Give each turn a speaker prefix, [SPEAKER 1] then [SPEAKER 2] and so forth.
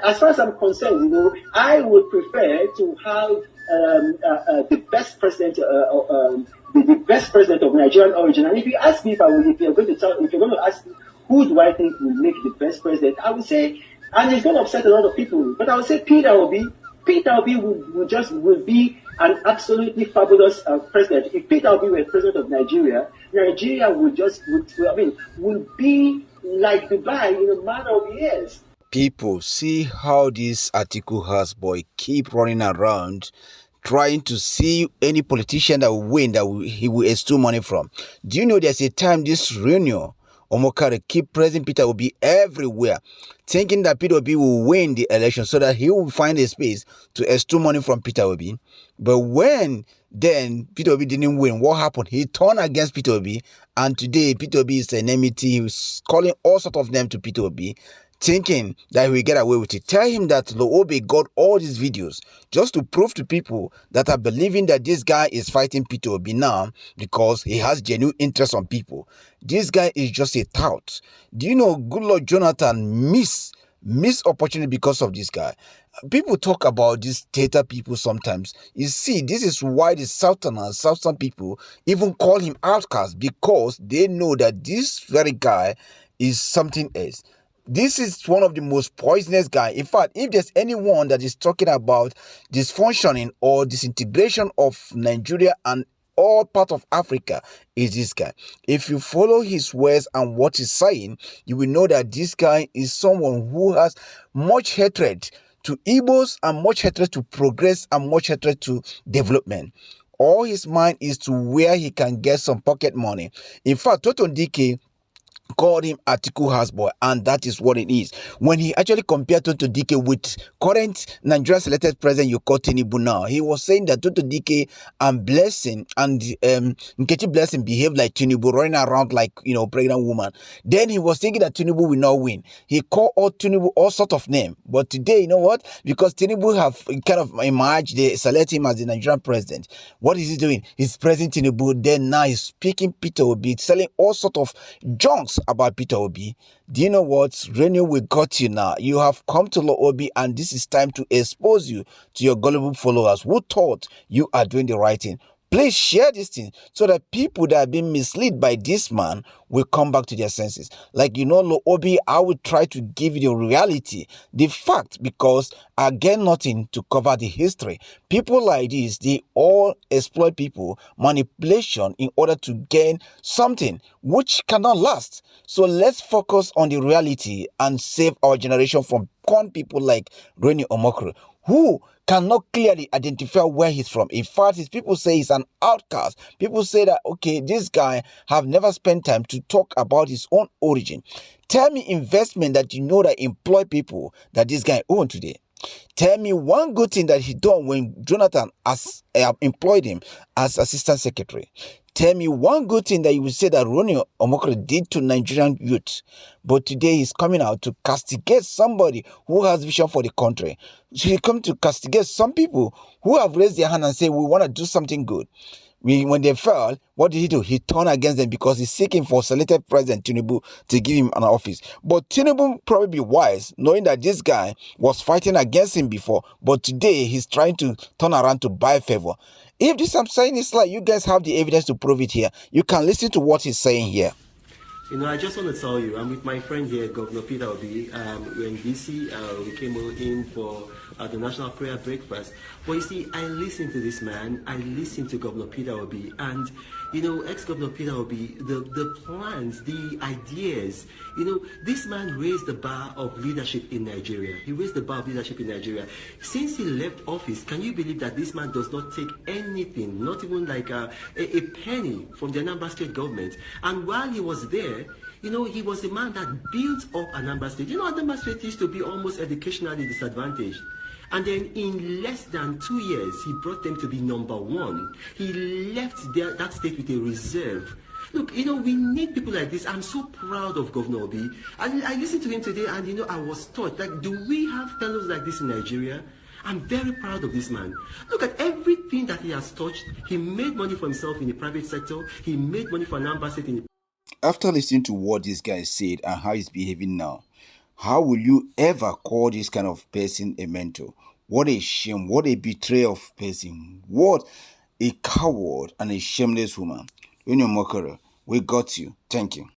[SPEAKER 1] As far as I'm concerned, I would prefer to have the best president, the best president of Nigerian origin. And if you ask me, if you're going to ask me who do I think will make the best president, I would say, and it's going to upset a lot of people, but I would say Peter Obi. Peter Obi would be an absolutely fabulous president. If Peter Obi were president of Nigeria, Nigeria would be like Dubai in a matter of years.
[SPEAKER 2] People, see how this article has boy keep running around trying to see any politician that will win that he will extort money from. Do you know there's a time this Reno Omokri keep praising Peter Obi everywhere, thinking that Peter Obi will win the election so that he will find a space to extort money from Peter Obi. But when then Peter Obi didn't win, what happened? He turned against Peter Obi, and today Peter Obi is an enmity. He's calling all sorts of names to Peter Obi, thinking that he will get away with it. Tell him that Obi got all these videos just to prove to people that are believing that this guy is fighting Peter Obi now because he has genuine interest on people. This guy is just a tout. Do you know good Lord Jonathan miss opportunity because of this guy? People talk about these Theta people sometimes. You see, this is why the Southern people even call him outcast, because they know that this very guy is something else. This is one of the most poisonous guys. In fact, if there's anyone that is talking about dysfunctioning or disintegration of Nigeria and all part of Africa, is this guy. If you follow his words and what he's saying, you will know that this guy is someone who has much hatred to Igbos and much hatred to progress and much hatred to development. All his mind is to where he can get some pocket money. In fact, Toto Dike called him Atiku houseboy, and that is what it is. When he actually compared Toto Dike with current Nigerian selected president Yoko Tinubu now, he was saying that Toto Dike and Blessing and Nkechi Blessing behaved like Tinubu, running around like pregnant woman. Then he was thinking that Tinubu will not win. He called out Tinubu all sort of name. But today, you know what? Because Tinubu have kind of emerged, they select him as the Nigerian president. What is he doing? He's praising Tinubu. Then now he's speaking Peter Obi, selling all sort of junks about Peter Obi. Do you know what? Reno, we got you now. You have come to Obi, and this is time to expose you to your gullible followers who thought you are doing the right thing. Please share this thing so that people that have been misled by this man will come back to their senses. Like, Obi, I will try to give you the reality, the fact, because I get nothing to cover the history. People like this, they all exploit people, manipulation in order to gain something which cannot last. So let's focus on the reality and save our generation from con people like Reno Omokri, who cannot clearly identify where he's from. In fact, his people say he's an outcast. People say that, okay, this guy have never spent time to talk about his own origin. Tell me investment that that employ people that this guy own today. Tell me one good thing that he done when Jonathan has employed him as assistant secretary. Tell me one good thing that you would say that Reno Omokri did to Nigerian youth. But today he's coming out to castigate somebody who has vision for the country. So he come to castigate some people who have raised their hand and say, we want to do something good. When they fell, what did he do? He turned against them because he's seeking for selected President Tinubu to give him an office. But Tinubu probably be wise, knowing that this guy was fighting against him before, but today he's trying to turn around to buy favor. If this I'm saying is like, you guys have the evidence to prove it here. You can listen to what he's saying here.
[SPEAKER 3] I just want to tell you, I'm with my friend here, Governor Peter Obi. We're in DC. We came in for the National Prayer Breakfast. But you see, I listened to this man. I listened to Governor Peter Obi. And, ex-Governor Peter Obi, the plans, the ideas, this man raised the bar of leadership in Nigeria. He raised the bar of leadership in Nigeria. Since he left office, can you believe that this man does not take anything, not even like a penny from the Anambra State government? And while he was there, he was a man that built up Anambra State. Anambra State used to be almost educationally disadvantaged. And then in less than 2 years, he brought them to be #1. He left that state with a reserve. Look, we need people like this. I'm so proud of Governor Obi. I listened to him today and, I was taught, like, do we have fellows like this in Nigeria? I'm very proud of this man. Look at everything that he has touched. He made money for himself in the private sector. He made money for Anambra State in the...
[SPEAKER 2] After listening to what this guy said and how he's behaving now, How will you ever call this kind of person a mentor? What a shame, what a betrayal of person, what a coward and a shameless woman. Reno Omokri, we got you. Thank you.